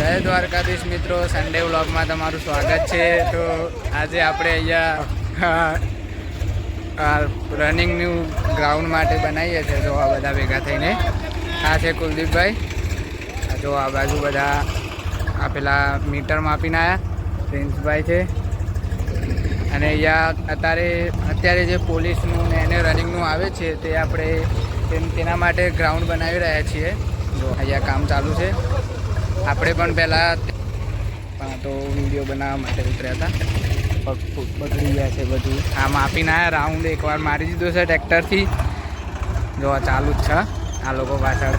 જય દ્વારકાધીશ મિત્રો, સન્ડે વ્લોગમાં તમારું સ્વાગત છે। તો આજે આપણે અહીંયા રનિંગનું ગ્રાઉન્ડ માટે બનાવીએ છીએ। તો આ બધા ભેગા થઈને આ છે કુલદીપભાઈ, જો આ બાજુ બધા આ પેલા મીટર માપીને આવ્યા પ્રિન્સભાઈ છે, અને અહીંયા અત્યારે જે પોલીસનું ને એને રનિંગનું આવે છે તે આપણે તેના માટે ગ્રાઉન્ડ બનાવી રહ્યા છીએ। જો અહીંયા કામ ચાલુ છે। આપણે પણ પહેલાં તો વિડીયો બનાવવા માટે ઉતર્યા હતા, પગ બગડી ગયા છે બધું। આ માપીને આવ્યા, રાઉન્ડ એકવાર મારી દીધો છે ટ્રેક્ટરથી। જો આ ચાલુ જ છે, આ લોકો પાછળ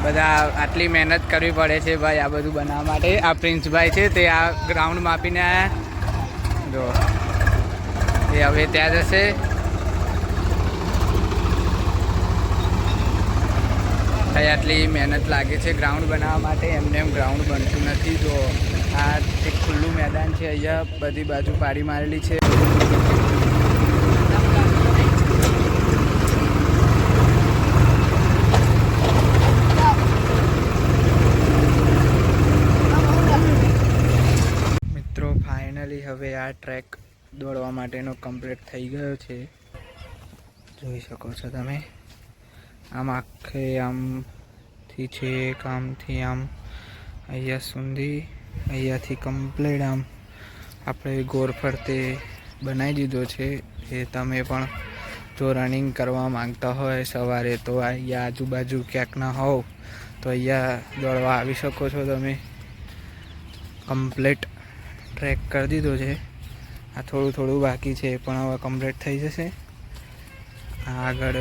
બધા આટલી મહેનત કરવી પડે છે ભાઈ આ બધું બનાવવા માટે। આ પ્રિન્સભાઈ છે તે આ ગ્રાઉન્ડ માપીને આવ્યા, જો એ હવે ત્યાં જશે। આટલી મહેનત લાગે છે ગ્રાઉન્ડ બનાવવા માટે, એમને એમ ગ્રાઉન્ડ બનતું નથી। જો આ એક ખુલ્લું મેદાન છે, અહીંયા બધી બાજુ પાડી મારેલી છે। મિત્રો ફાઇનલી હવે આ ટ્રેક દોડવા માટેનો કમ્પ્લીટ થઈ ગયો છે, જોઈ શકો છો તમે। આમ આખે આમથી છે આમથી આમ અહીંયા સુધી, અહીંયાથી કમ્પ્લીટ આમ આપણે ગોળ ફરતે બનાવી દીધો છે। એ તમે પણ જો રનિંગ કરવા માંગતા હોય સવારે તો અહીંયા આજુબાજુ ક્યાંક ના હોવ તો અહીંયા દોડવા આવી શકો છો તમે। કમ્પ્લીટ ટ્રેક કરી દીધો છે, આ થોડું થોડું બાકી છે પણ હવે કમ્પ્લીટ થઈ જશે। આગળ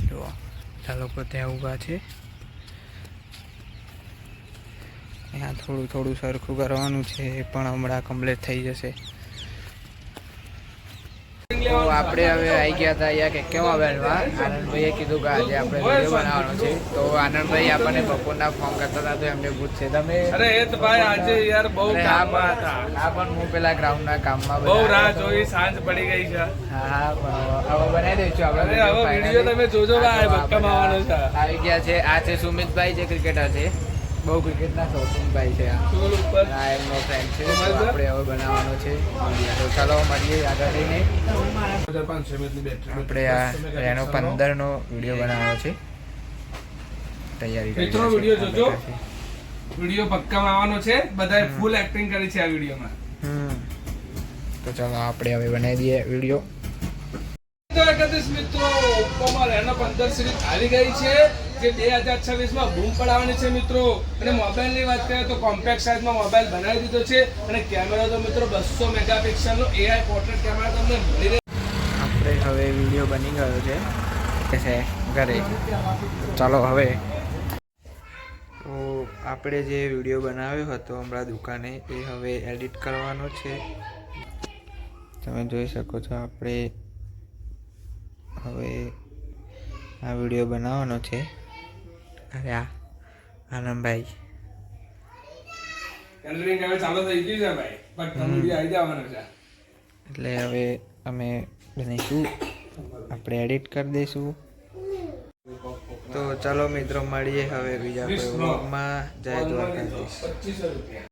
જો આ લોકો ત્યાં ઊભા છે, અહીંયા થોડું થોડું સરખું કરવાનું છે, એ પણ હમણાં કમ્પ્લીટ થઈ જશે। તો આપણે હવે આવી ગયા હતા અહીંયા કે કેમ બનવા, આનંદભાઈએ કીધું કે આજે આપણે વિડીયો બનાવવાનો છે। તો આનંદભાઈ આપણને બપોરના ફોન કરતા હતા, તો એમને પૂછશે તમે અરે એ તો ભાઈ આજે યાર બહુ કામમાં હતા। હા પણ હું પેલા ગ્રાઉન્ડના કામમાં બહુ રાહ જોઈ, સાંજ પડી ગઈ છે। હા હવે બનાવી દઈશું આપણે વિડીયો તમે જોજો ભાઈ, બક્કમ આવવાનો છે। આવી ગયા છે, આ છે સુમિતભાઈ જે ક્રિકેટર છે, બહુ ક્રિકેટના શોખીન ભાઈ છે। આ એમનો ફ્રેન્ડ છે, આપણે હવે બનાવવાનો છે। તો ચાલો મળીએ આગળ જઈને। આપણે આ એનો 15નો વિડીયો બનાવવાનો છે, તૈયારી મિત્રો વિડીયો જોજો, વિડીયો પક્કા આવવાનો છે। બધાએ ફૂલ એક્ટિંગ કરી છે આ વિડીયોમાં। તો ચાલો આપણે હવે બનાવી દઈએ વિડીયો। મિત્રો ઓપ્પોમાં રેનો 15 સિરીઝ આવી ગઈ છે, જે 2026માં બૂમ પડાવવાની છે મિત્રો। અને મોબાઈલની વાત કરીએ તો કોમ્પેક્ટ સાઇઝમાં મોબાઈલ બનાવી દીધો છે, અને કેમેરા તો મિત્રો 200 મેગાપિક્સલનો AI પોર્ટ્રેટ કેમેરા તમને મળી રહે। આપણે હવે વિડીયો બની ગયો છે ઘરે, ચાલો હવે તો આપણે જે વિડીયો બનાવ્યો હતો હમણાં દુકાને, એ હવે એડિટ કરવાનો છે। તમે જોઈ શકો છો આપણે હવે આ વિડીયો બનાવવાનો છે। અરે આ આનંદભાઈ એડિટિંગ હવે ચાલુ થઈ ગઈ છે ભાઈ, પણ વિડીયો આવી જવાનો છે, એટલે હવે અમે બનીશું, આપણે એડિટ કરી દઈશું। તો ચાલો મિત્રો મળીએ હવે બીજા કોઈ વ્લોગમાં। જય દ્વારકાધીશ।